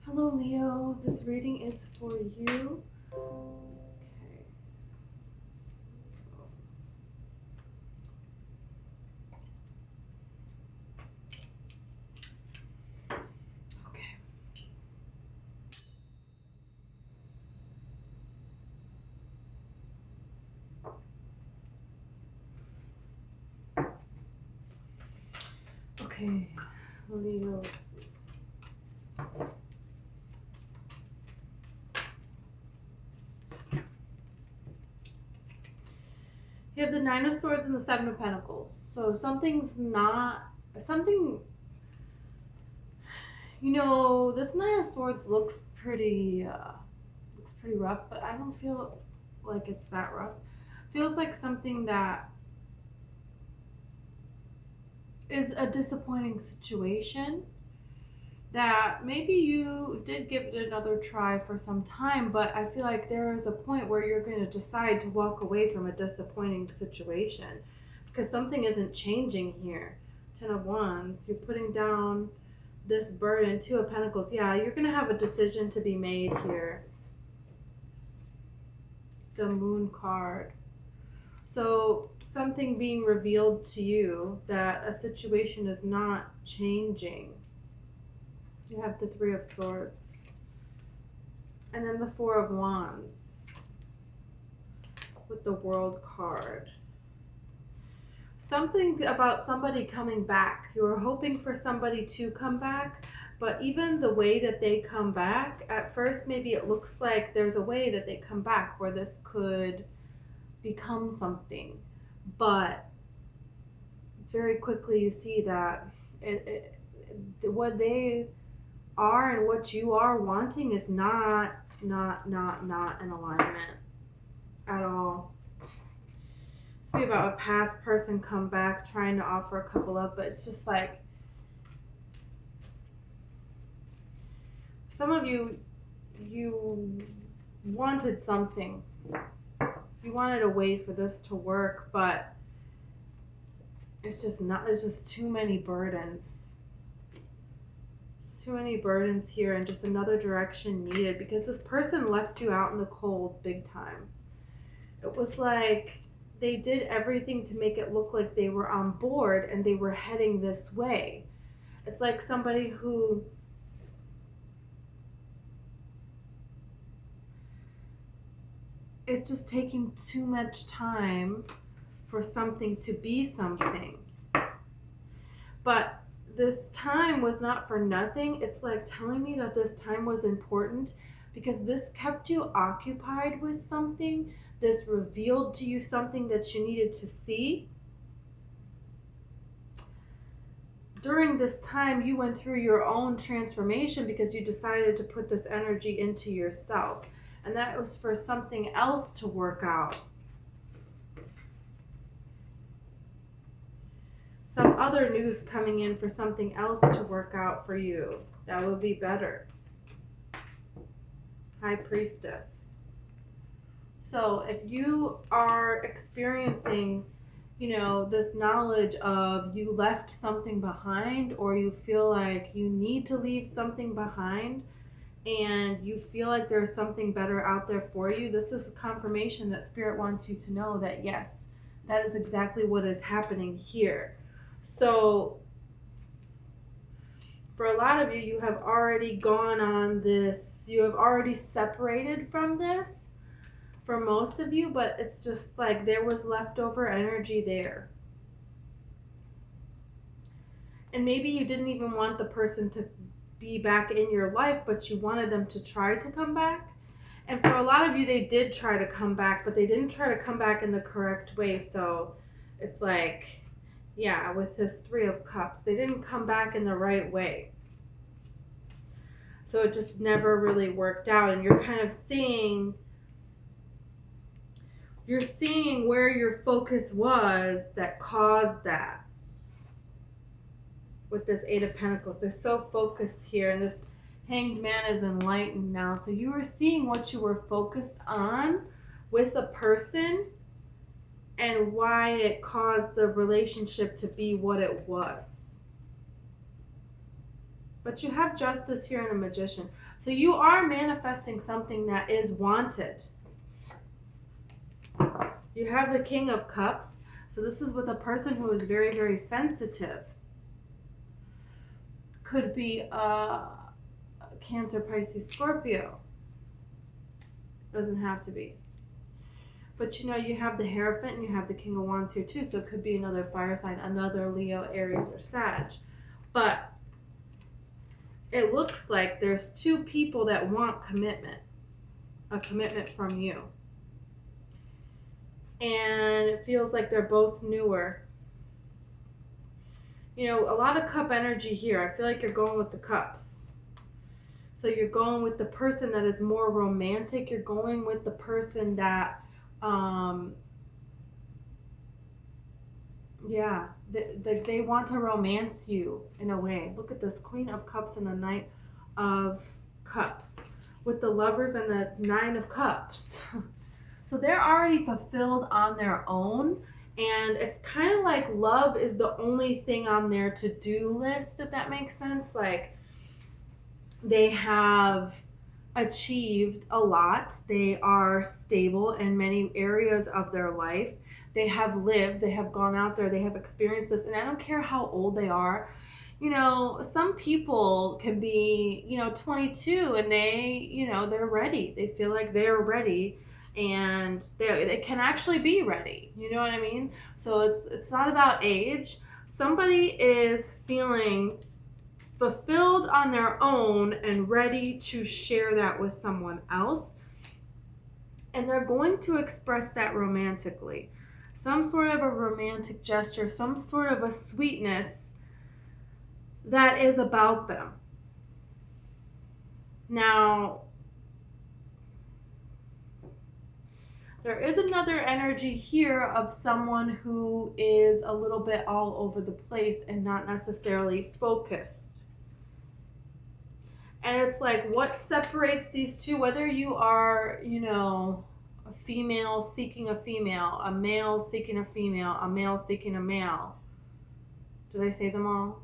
Hello, Leo. This reading is for you. Okay. Okay. Okay, Leo. You have the Nine of Swords and the Seven of Pentacles. So something's not something. This Nine of Swords looks pretty rough, but I don't feel like it's that rough. Feels like something that is a disappointing situation that maybe you did give it another try for some time, but I feel like there is a point where you're going to decide to walk away from a disappointing situation because something isn't changing here. Ten of Wands, you're putting down this burden. Two of Pentacles, yeah, you're going to have a decision to be made here. The Moon card. So something being revealed to you that a situation is not changing. You have the Three of Swords. And then the Four of Wands with the World card. Something about somebody coming back. You were hoping for somebody to come back, but even the way that they come back, at first maybe it looks like there's a way that they come back where this could become something. But very quickly you see that what they are and what you are wanting is not in alignment at all. It's be about a past person come back trying to offer a couple up, but it's just like some of you wanted something. You wanted a way for this to work, but it's just not. There's just too many burdens. Too many burdens here and just another direction needed because this person left you out in the cold big time. It was like they did everything to make it look like they were on board and they were heading this way. It's like somebody who it's just taking too much time for something to be something. But this time was not for nothing. It's like telling me that this time was important because this kept you occupied with something. This revealed to you something that you needed to see. During this time, you went through your own transformation because you decided to put this energy into yourself. And that was for something else to work out. Some other news coming in for something else to work out for you that will be better. High Priestess. So if you are experiencing, this knowledge of you left something behind, or you feel like you need to leave something behind and you feel like there's something better out there for you, this is a confirmation that Spirit wants you to know that yes, that is exactly what is happening here. So for a lot of you, you have already gone on this, you have already separated from this for most of you, but it's just like there was leftover energy there. And maybe you didn't even want the person to be back in your life, but you wanted them to try to come back. And for a lot of you, they did try to come back, but they didn't try to come back in the correct way. So it's like, yeah, with this Three of Cups, they didn't come back in the right way. So it just never really worked out. And you're kind of seeing where your focus was that caused that. With this Eight of Pentacles, they're so focused here, and this Hanged Man is enlightened now. So you were seeing what you were focused on with a person and why it caused the relationship to be what it was. But you have Justice here in the Magician. So you are manifesting something that is wanted. You have the King of Cups. So this is with a person who is very, very sensitive. Could be a Cancer, Pisces, Scorpio. Doesn't have to be. But you know, you have the Hierophant and you have the King of Wands here too. So it could be another fire sign, another Leo, Aries, or Sag. But it looks like there's two people that want commitment. A commitment from you. And it feels like they're both newer. You know, a lot of cup energy here. I feel like you're going with the cups. So you're going with the person that is more romantic. You're going with the person that, they want to romance you in a way. Look at this, Queen of Cups and the Knight of Cups. With the Lovers and the Nine of Cups. So they're already fulfilled on their own. And it's kind of like love is the only thing on their to-do list, if that makes sense. Like, they have achieved a lot. They are stable in many areas of their life. They have lived, they have gone out there, they have experienced this. And I don't care how old they are. You know, some people can be, 22 and they, they're ready. They feel like they're ready. And they can actually be ready. You know what I mean? So it's not about age. Somebody is feeling fulfilled on their own and ready to share that with someone else. And they're going to express that romantically. Some sort of a romantic gesture, some sort of a sweetness that is about them. Now, there is another energy here of someone who is a little bit all over the place and not necessarily focused. And it's like, what separates these two? Whether you are, a female seeking a female, a male seeking a female, a male seeking a male. Did I say them all?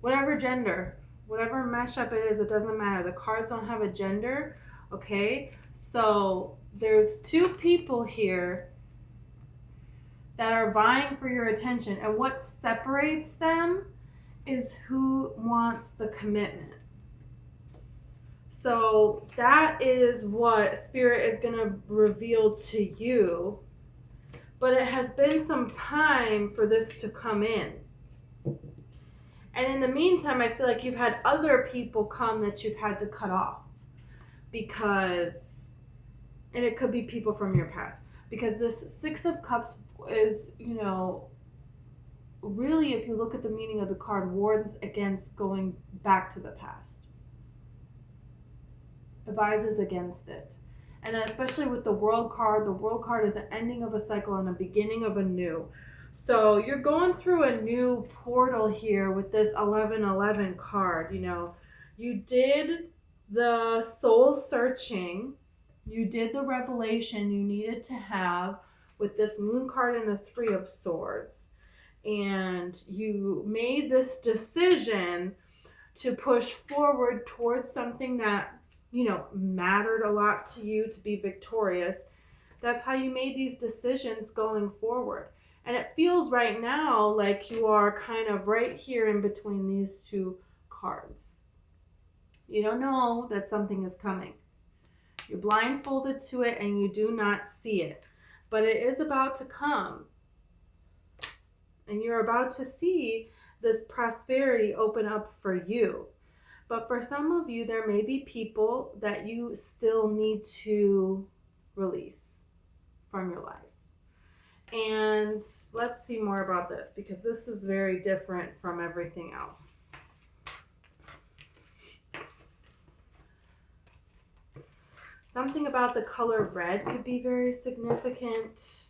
Whatever gender, whatever mashup it is, it doesn't matter. The cards don't have a gender, okay? So there's two people here that are vying for your attention. And what separates them is who wants the commitment. So that is what Spirit is going to reveal to you. But it has been some time for this to come in. And in the meantime, I feel like you've had other people come that you've had to cut off. Because, and it could be people from your past. Because this Six of Cups is, really, if you look at the meaning of the card, warns against going back to the past. Advises against it. And then especially with the World card is the ending of a cycle and a beginning of a new. So you're going through a new portal here with this 1111 card. You did the soul searching. You did the revelation you needed to have with this Moon card and the Three of Swords. And you made this decision to push forward towards something that mattered a lot to you, to be victorious. That's how you made these decisions going forward. And it feels right now like you are kind of right here in between these two cards. You don't know that something is coming. You're blindfolded to it and you do not see it. But it is about to come. And you're about to see this prosperity open up for you. But for some of you, there may be people that you still need to release from your life. And let's see more about this, because this is very different from everything else. Something about the color red could be very significant.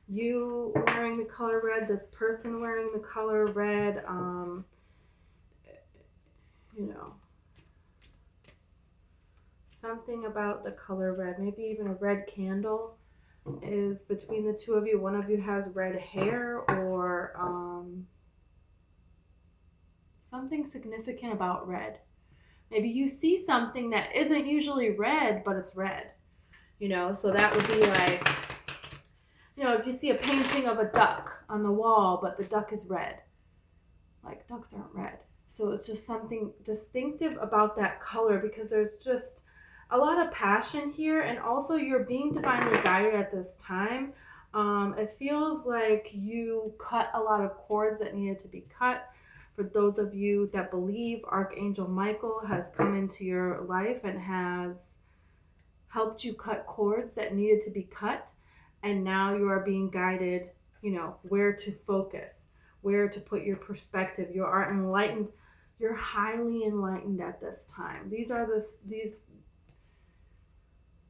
You wearing the color red, this person wearing the color red, something about the color red, maybe even a red candle is between the two of you. One of you has red hair, or Something significant about red. Maybe you see something that isn't usually red, but it's red. So that would be like, if you see a painting of a duck on the wall, but the duck is red. Like, ducks aren't red. So it's just something distinctive about that color, because there's just a lot of passion here, and also you're being divinely guided at this time. It feels like you cut a lot of cords that needed to be cut. For those of you that believe, Archangel Michael has come into your life and has helped you cut cords that needed to be cut. And now you are being guided, where to focus, where to put your perspective. You are enlightened. You're highly enlightened at this time.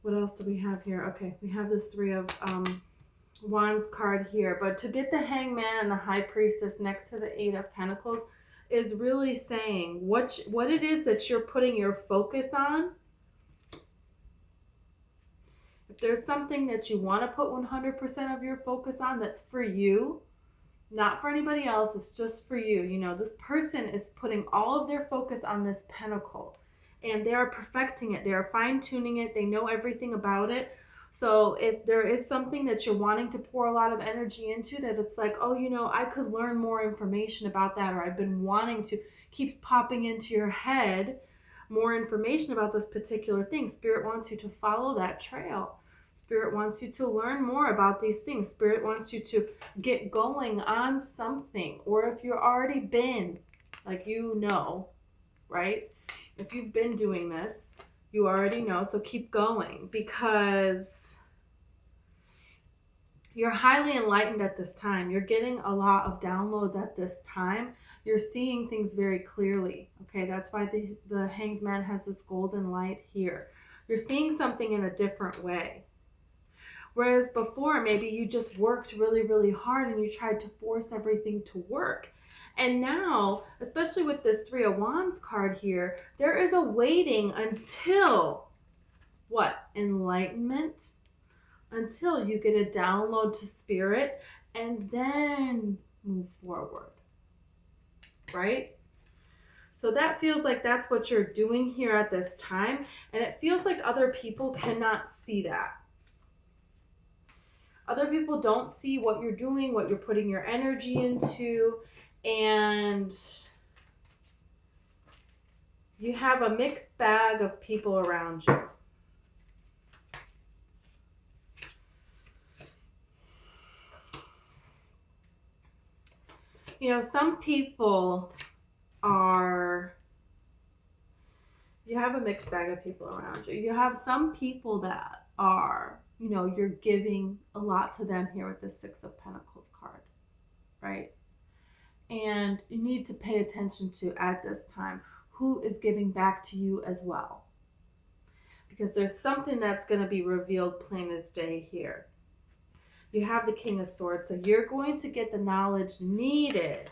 What else do we have here? Okay, we have this Three of Wands card here. But to get the Hangman and the High Priestess next to the Eight of Pentacles is really saying what it is that you're putting your focus on. If there's something that you want to put 100% of your focus on that's for you, not for anybody else, it's just for you. This person is putting all of their focus on this pentacle, and they are perfecting it. They are fine-tuning it. They know everything about it. So if there is something that you're wanting to pour a lot of energy into, that it's like, oh, I could learn more information about that, or I've been wanting to, keeps popping into your head more information about this particular thing. Spirit wants you to follow that trail. Spirit wants you to learn more about these things. Spirit wants you to get going on something. Or if you've already been, like, right? If you've been doing this, you already know. So keep going, because you're highly enlightened at this time. You're getting a lot of downloads at this time. You're seeing things very clearly. Okay, that's why the Hanged Man has this golden light here. You're seeing something in a different way. Whereas before, maybe you just worked really, really hard and you tried to force everything to work. And now, especially with this Three of Wands card here, there is a waiting until what? Enlightenment? Until you get a download to Spirit and then move forward. Right? So that feels like that's what you're doing here at this time. And it feels like other people cannot see that. Other people don't see what you're doing, what you're putting your energy into, and you have a mixed bag of people around you. Some people you have a mixed bag of people around you. You have some people that are, you're giving a lot to them here with the Six of Pentacles card, right? And you need to pay attention to, at this time, who is giving back to you as well. Because there's something that's going to be revealed plain as day here. You have the King of Swords, so you're going to get the knowledge needed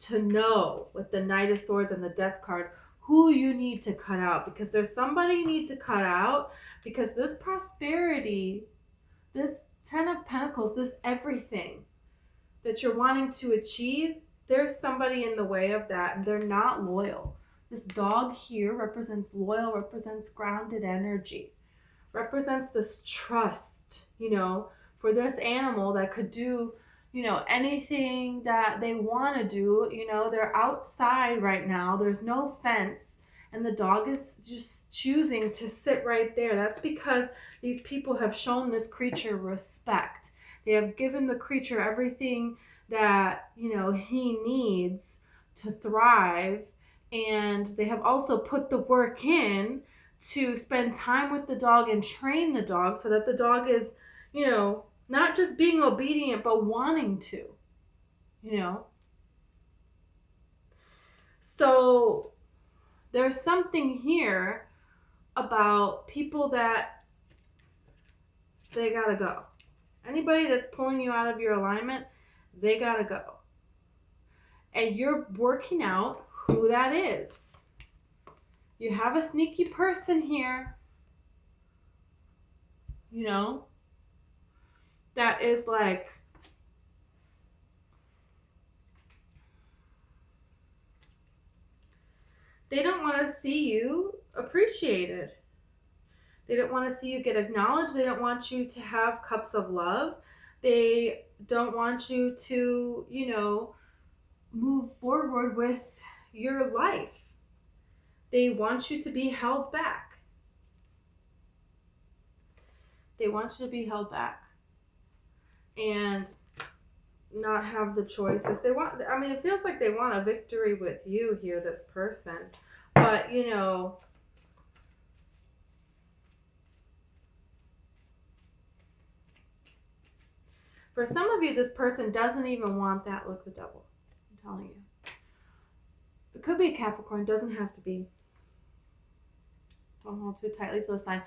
to know, with the Knight of Swords and the Death card, who you need to cut out. Because there's somebody you need to cut out, because this prosperity, this Ten of Pentacles, this everything that you're wanting to achieve, there's somebody in the way of that, and they're not loyal. This dog here represents loyal, represents grounded energy, represents this trust, for this animal that could do, anything that they want to do. They're outside right now. There's no fence, and the dog is just choosing to sit right there. That's because these people have shown this creature respect. They have given the creature everything that, he needs to thrive. And they have also put the work in to spend time with the dog and train the dog so that the dog is, not just being obedient, but wanting to, So there's something here about people that they gotta go. Anybody that's pulling you out of your alignment, they gotta go. And you're working out who that is. You have a sneaky person here, that is like, They don't want to see you appreciated. They don't want to see you get acknowledged. They don't want you to have cups of love. They don't want you to, move forward with your life. They want you to be held back. They want you to be held back and not have the choices. It feels like they want a victory with you here, this person. But, for some of you, this person doesn't even want that. Look, the devil. I'm telling you. It could be a Capricorn. Doesn't have to be. Don't hold too tightly to the sign.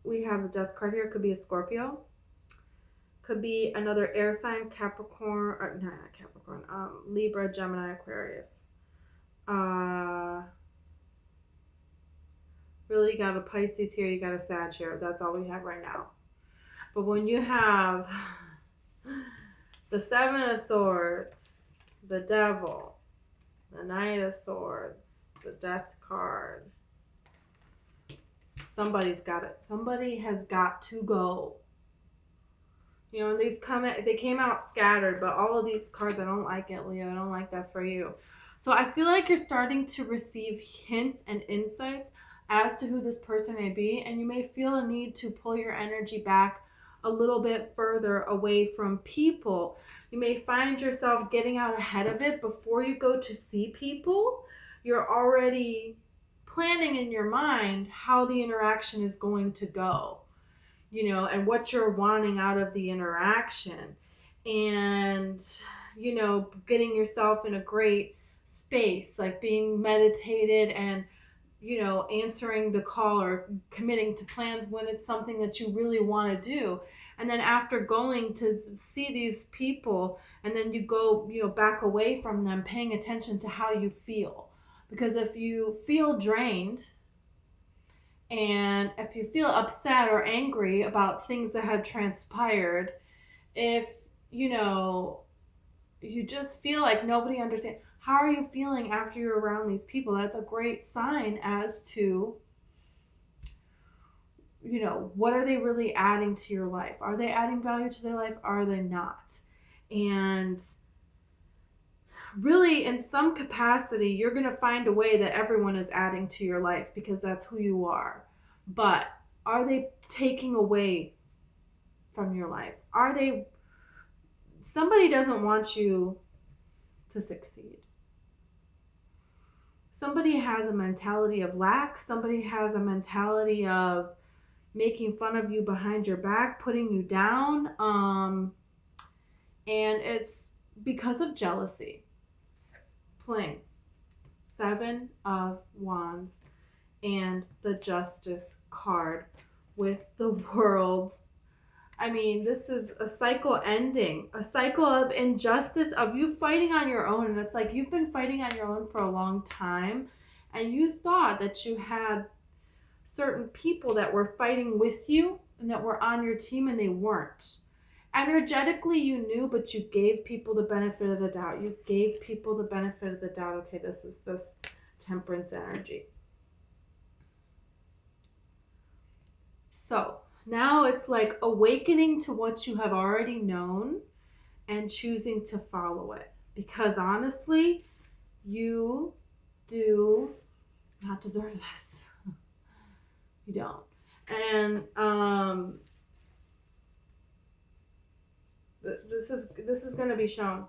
We have the death card here. It could be a Scorpio. Could be another air sign, Capricorn, or no, not Capricorn, Libra, Gemini, Aquarius. Really, you got a Pisces here, you got a Sag here. That's all we have right now. But when you have the Seven of Swords, the Devil, the Knight of Swords, the Death card, somebody's got it. Somebody has got to go. And they came out scattered, but all of these cards, I don't like it, Leo. I don't like that for you. So I feel like you're starting to receive hints and insights as to who this person may be, and you may feel a need to pull your energy back a little bit further away from people. You may find yourself getting out ahead of it before you go to see people. You're already planning in your mind how the interaction is going to go. And what you're wanting out of the interaction, and, getting yourself in a great space, like being meditated and, answering the call or committing to plans when it's something that you really want to do. And then after going to see these people, and then you go, back away from them, paying attention to how you feel. Because if you feel drained, and if you feel upset or angry about things that had transpired, if, you just feel like nobody understands, how are you feeling after you're around these people? That's a great sign as to, what are they really adding to your life? Are they adding value to their life? Are they not? And really, in some capacity, you're going to find a way that everyone is adding to your life because that's who you are. But are they taking away from your life? Somebody doesn't want you to succeed. Somebody has a mentality of lack. Somebody has a mentality of making fun of you behind your back, putting you down. And it's because of jealousy. Playing 7 of Wands and the Justice card with the World. This is a cycle ending, a cycle of injustice, of you fighting on your own. And it's like you've been fighting on your own for a long time, and you thought that you had certain people that were fighting with you and that were on your team, and they weren't. Energetically, you knew, but you gave people the benefit of the doubt. You gave people the benefit of the doubt. Okay, this is this Temperance energy. So now it's like awakening to what you have already known and choosing to follow it. Because honestly, you do not deserve this. You don't. And this is going to be shown.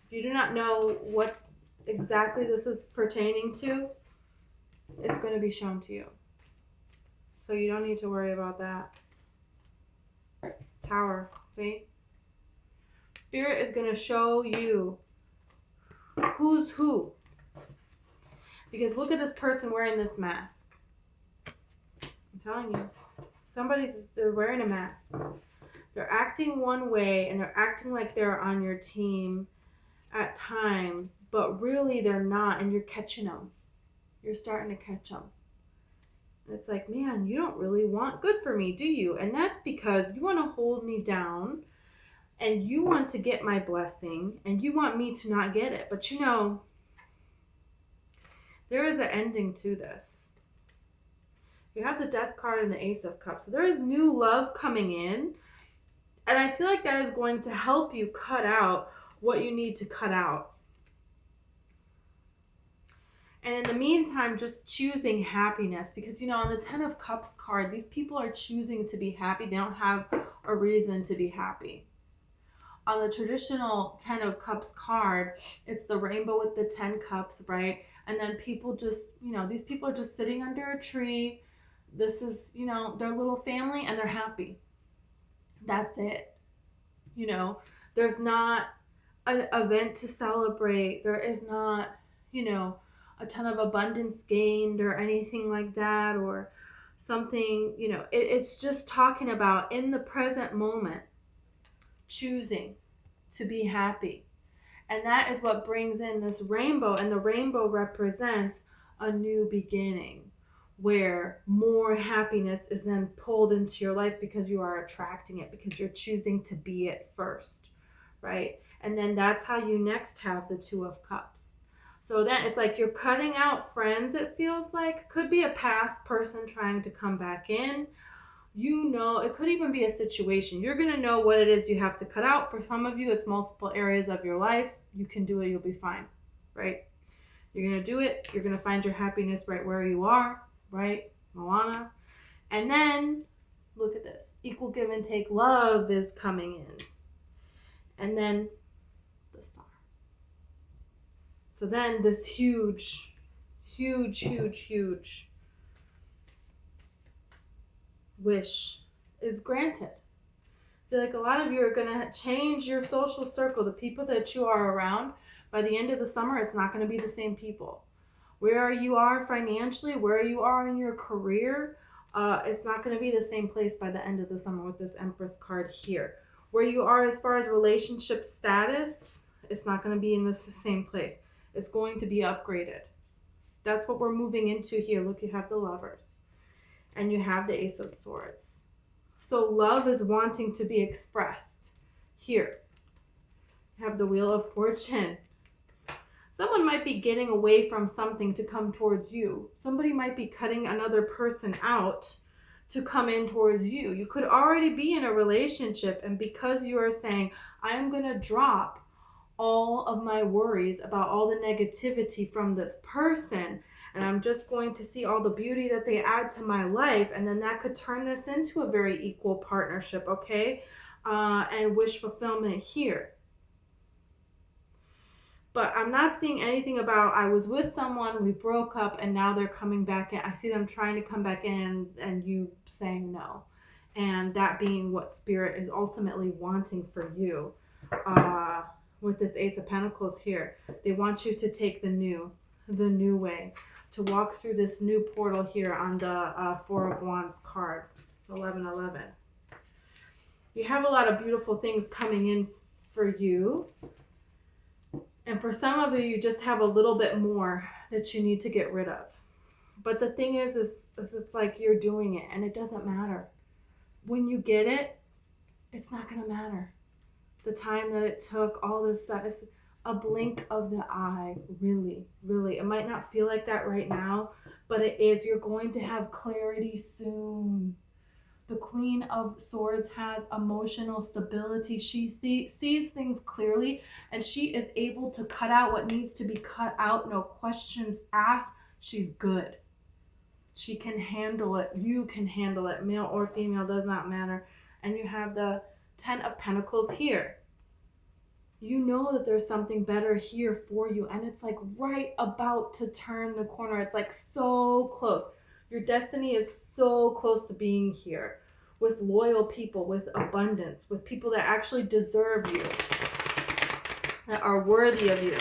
If you do not know what exactly this is pertaining to, it's going to be shown to you. So you don't need to worry about that. Tower, see? Spirit is going to show you who's who. Because look at this person wearing this mask. I'm telling you. They're wearing a mask. They're acting one way, and they're acting like they're on your team at times, but really they're not, and you're catching them. You're starting to catch them. And it's like, man, you don't really want good for me, do you? And that's because you want to hold me down, and you want to get my blessing, and you want me to not get it. But There is an ending to this. You have the Death card and the Ace of Cups. So there is new love coming in. And I feel like that is going to help you cut out what you need to cut out. And in the meantime, just choosing happiness. Because, on the 10 of Cups card, these people are choosing to be happy. They don't have a reason to be happy. On the traditional 10 of Cups card, it's the rainbow with the 10 cups, right? And then people just, these people are just sitting under a tree. This is, their little family, and they're happy. That's it. There's not an event to celebrate. There is not, a ton of abundance gained or anything like that, or something, it's just talking about in the present moment, choosing to be happy. And that is what brings in this rainbow. And the rainbow represents a new beginning, where more happiness is then pulled into your life because you are attracting it, because you're choosing to be it first, right? And then that's how you next have the 2 of Cups. So then it's like you're cutting out friends, it feels like. Could be a past person trying to come back in. It could even be a situation. You're going to know what it is you have to cut out. For some of you, it's multiple areas of your life. You can do it. You'll be fine, right? You're going to do it. You're going to find your happiness right where you are, right? Moana. And then, look at this. Equal give and take. Love is coming in. And then the Star. So then this huge wish is granted. I feel like a lot of you are going to change your social circle, the people that you are around. By the end of the summer, it's not going to be the same people. Where you are financially, where you are in your career, it's not going to be the same place by the end of the summer with this Empress card here. Where you are as far as relationship status, it's not going to be in the same place. It's going to be upgraded. That's what we're moving into here. Look, you have the Lovers. And you have the Ace of Swords. So love is wanting to be expressed here. You have the Wheel of Fortune. Someone might be getting away from something to come towards you. Somebody might be cutting another person out to come in towards you. You could already be in a relationship, and because you are saying, I'm going to drop all of my worries about all the negativity from this person, and I'm just going to see all the beauty that they add to my life, and then that could turn this into a very equal partnership, okay? And wish fulfillment here. But I'm not seeing anything about I was with someone, we broke up, and now they're coming back in. I see them trying to come back in and you saying no. And that being what Spirit is ultimately wanting for you. With this Ace of Pentacles here, they want you to take the new way, to walk through this new portal here on the 4 of Wands card, 1111. You have a lot of beautiful things coming in for you. And for some of you, you just have a little bit more that you need to get rid of. But the thing is it's like you're doing it and it doesn't matter. When you get it, it's not going to matter. The time that it took, all this stuff, it's a blink of the eye, really, really. It might not feel like that right now, but it is. You're going to have clarity soon. The Queen of Swords has emotional stability. She sees things clearly, and she is able to cut out what needs to be cut out. No questions asked. She's good. She can handle it. You can handle it. Male or female, does not matter. And you have the 10 of Pentacles here. You know that there's something better here for you, and it's like right about to turn the corner. It's like so close. Your destiny is so close to being here with loyal people, with abundance, with people that actually deserve you, that are worthy of you.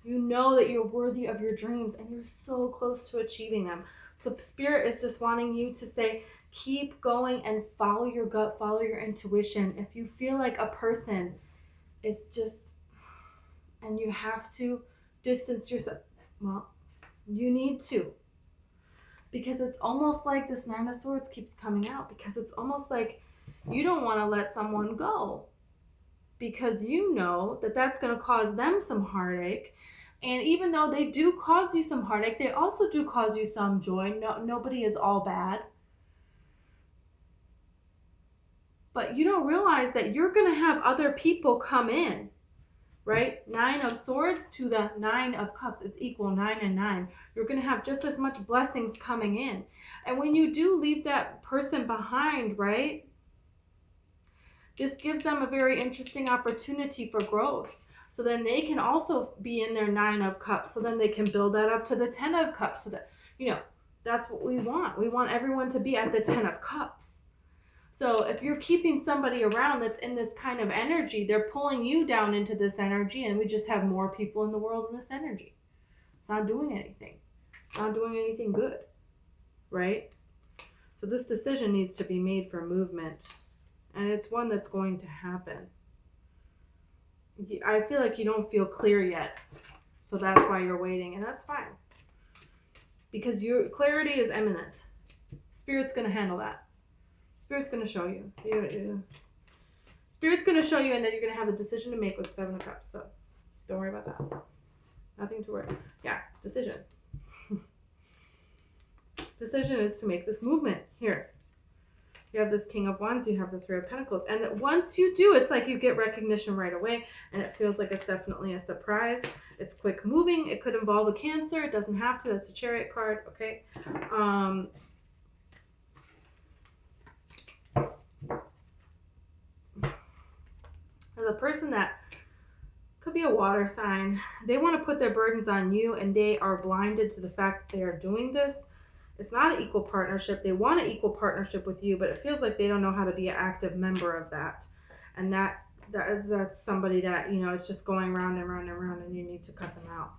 You know that you're worthy of your dreams, and you're so close to achieving them. So Spirit is just wanting you to say, keep going and follow your gut, follow your intuition. If you feel like a person is just, and you have to distance yourself, well, you need to. Because it's almost like this 9 of Swords keeps coming out, because it's almost like you don't want to let someone go, because you know that that's going to cause them some heartache, And even though they do cause you some heartache, they also do cause you some joy. No, nobody is all bad. But you don't realize that you're going to have other people come in, right? 9 of Swords to the 9 of Cups. It's equal, 9 and 9. You're going to have just as much blessings coming in. And when you do leave that person behind, right, this gives them a very interesting opportunity for growth. So then they can also be in their 9 of Cups. So then they can build that up to the 10 of Cups. So that, that's what we want. We want everyone to be at the 10 of Cups. So if you're keeping somebody around that's in this kind of energy, they're pulling you down into this energy, and we just have more people in the world in this energy. It's not doing anything. It's not doing anything good, right? So this decision needs to be made for movement, and it's one that's going to happen. I feel like you don't feel clear yet, so that's why you're waiting, and that's fine. Because your clarity is imminent. Spirit's going to handle that. Spirit's going to show you. Spirit's going to show you, and then you're going to have a decision to make with 7 of Cups. So don't worry about that. Nothing to worry. Yeah, decision. Decision is to make this movement here. You have this King of Wands, you have the 3 of Pentacles. And once you do, it's like you get recognition right away, and it feels like it's definitely a surprise. It's quick moving. It could involve a Cancer. It doesn't have to. That's a Chariot card, okay? The person that could be a water sign, they want to put their burdens on you, and they are blinded to the fact that they are doing this. It's not an equal partnership. They want an equal partnership with you, but it feels like they don't know how to be an active member of that. And that's somebody that, it's just going round and round and round, and you need to cut them out.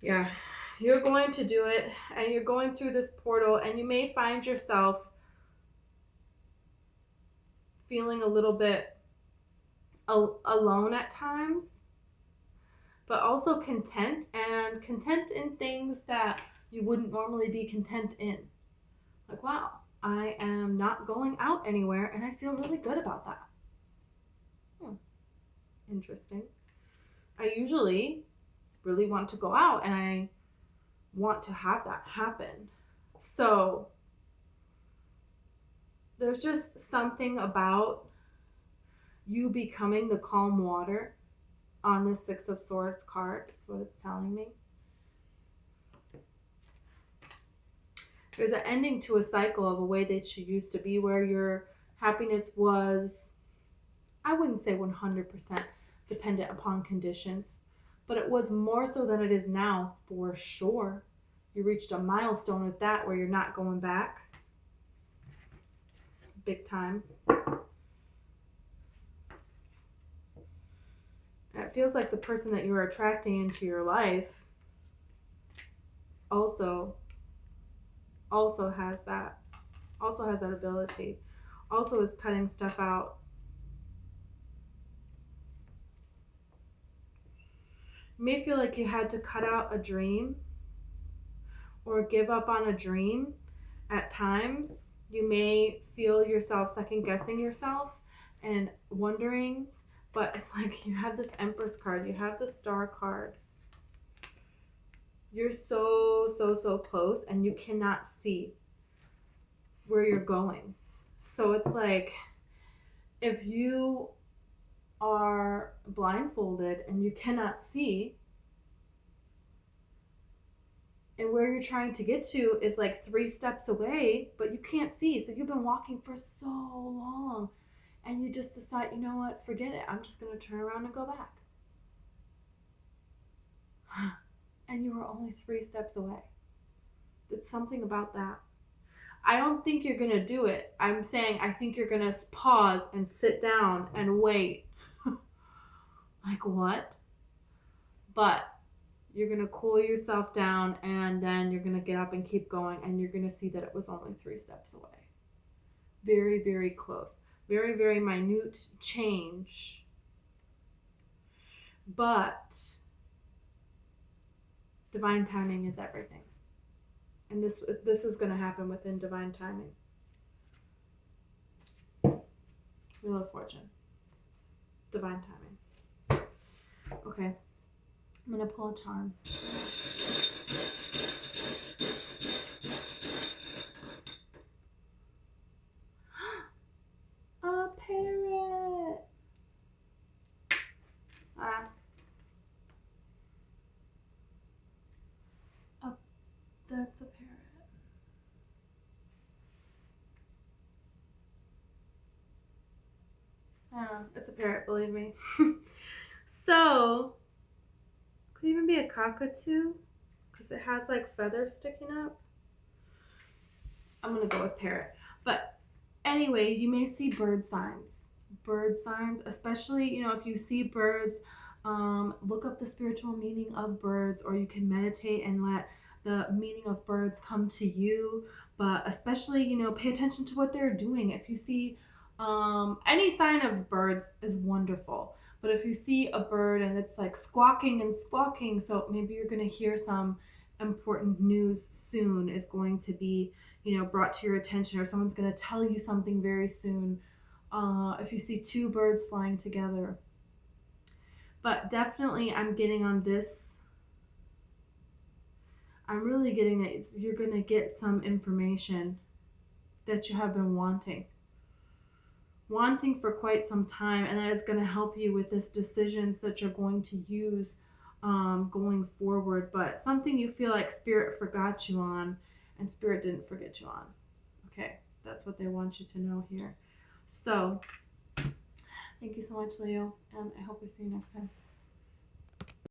Yeah. You're going to do it, and you're going through this portal, and you may find yourself feeling a little bit alone at times, but also content in things that you wouldn't normally be content in. Like, wow, I am not going out anywhere, and I feel really good about that. Interesting. I usually really want to go out, and I want to have that happen. So there's just something about you becoming the calm water on the 6 of Swords card. That's what it's telling me. There's an ending to a cycle of a way that you used to be, where your happiness was, I wouldn't say 100% dependent upon conditions, but it was more so than it is now, for sure. You reached a milestone with that where you're not going back. Big time. And it feels like the person that you're attracting into your life also has that ability. Also is cutting stuff out. You may feel like you had to cut out a dream or give up on a dream at times. You may feel yourself second guessing yourself and wondering, but it's like you have this Empress card, you have the Star card. You're so close, and you cannot see where you're going. So it's like, if you are blindfolded and you cannot see, and where you're trying to get to is like 3 steps away, but you can't see. So you've been walking for so long, and you just decide, you know what, forget it. I'm just going to turn around and go back. And you were only 3 steps away. It's something about that. I don't think you're going to do it. I'm saying I think you're going to pause and sit down and wait. Like, what? But you're going to cool yourself down, and then you're going to get up and keep going, and you're going to see that it was only 3 steps away. Very, very close. Very, very minute change. But divine timing is everything. And this is going to happen within divine timing. Wheel of Fortune. Divine timing. Okay. I'm going to pull a charm. A parrot. Oh, that's a parrot. It's a parrot, believe me. So, could even be a cockatoo because it has like feathers sticking up. I'm gonna go with parrot. But anyway, you may see bird signs. Bird signs, especially, if you see birds, look up the spiritual meaning of birds, or you can meditate and let the meaning of birds come to you. But especially, pay attention to what they're doing. If you see any sign of birds is wonderful. But if you see a bird and it's like squawking and squawking, so maybe you're going to hear some important news soon is going to be, brought to your attention, or someone's going to tell you something very soon. If you see two birds flying together. But definitely I'm getting on this. I'm really getting that you're going to get some information that you have been wanting for quite some time, and that is going to help you with this decisions that you're going to use going forward. But something you feel like Spirit forgot you on, and Spirit didn't forget you on. Okay, that's what they want you to know here. So, thank you so much, Leo, and I hope we see you next time.